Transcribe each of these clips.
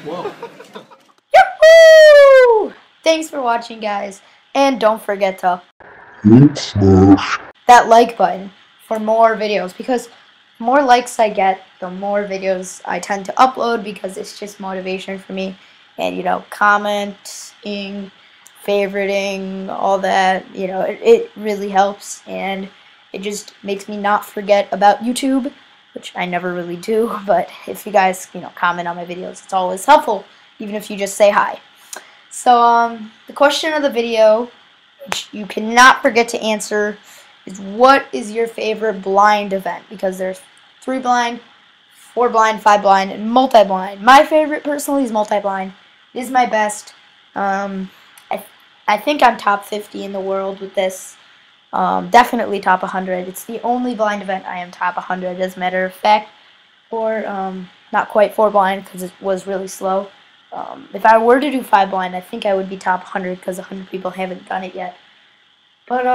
Whoa. Yahoo! Thanks for watching, guys. And don't forget to hit that like button for more videos, because the more likes I get, the more videos I tend to upload, because it's just motivation for me. And, you know, commenting, favoriting, all that, you know, it really helps. And it just makes me not forget about YouTube, which I never really do. But if you guys, you know, comment on my videos, it's always helpful, even if you just say hi. So, the question of the video, which you cannot forget to answer, is what is your favorite blind event? Because there's 3 blind, 4 blind, 5 blind, and multi-blind. My favorite, personally, is multi-blind. It is my best. I think I'm top 50 in the world with this. Definitely top 100. It's the only blind event I am top 100, as a matter of fact. Or not quite 4 blind, because it was really slow. If I were to do 5 blind, I think I would be top 100, because 100 people haven't done it yet. But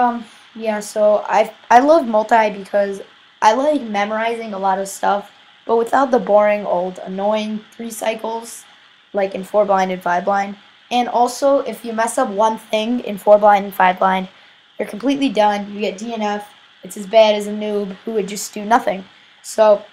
yeah, so I love multi because I like memorizing a lot of stuff, but without the boring, old, annoying 3 cycles, like in 4 blind and 5 blind. And also, if you mess up one thing in 4 blind and 5 blind, you're completely done. You get DNF. It's as bad as a noob who would just do nothing. So,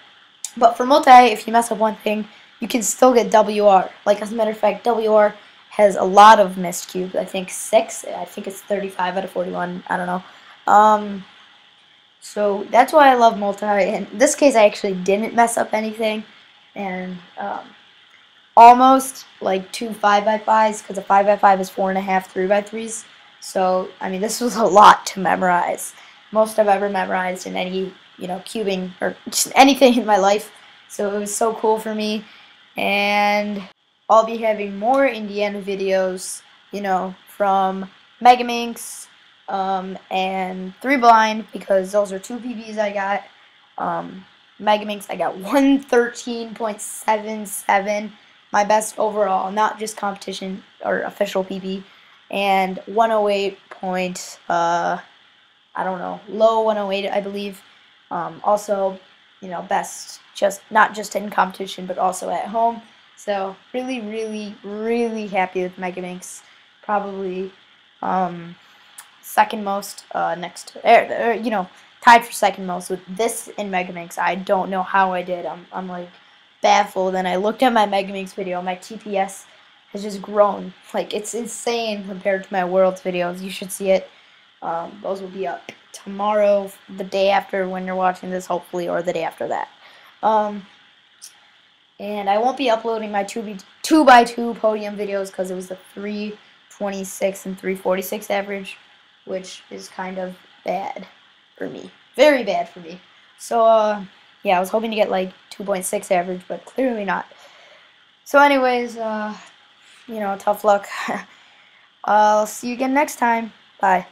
but for multi, if you mess up one thing, you can still get WR. Like, as a matter of fact, WR has a lot of missed cubes. I think 6. I think it's 35 out of 41. I don't know. So that's why I love multi. In this case, I actually didn't mess up anything. and almost like 2 5x5s, because a 5x5 is 4.5 3x3s. So, I mean, this was a lot to memorize. Most I've ever memorized in any, cubing or just anything in my life. So it was so cool for me. And I'll be having more Indiana videos, from Megaminx and 3 Blind, because those are 2 PBs I got. Megaminx, I got 113.77, my best overall, not just competition or official PB, and 108 I don't know, low 108, I believe. Also, best just not just in competition but also at home. So really, really, really happy with Megaminx. Probably second most next, tied for second most with this in Megaminx. I don't know how I did. I'm like baffled. And I looked at my Megaminx video. My TPS has just grown. Like, it's insane compared to my Worlds videos. You should see it. Those will be up tomorrow, the day after when you're watching this, hopefully, or the day after that. And I won't be uploading my 2x2 podium videos because it was the 326 and 346 average, which is kind of bad for me. Very bad for me. So, yeah, I was hoping to get like 2.6 average, but clearly not. So anyways, tough luck. I'll see you again next time. Bye.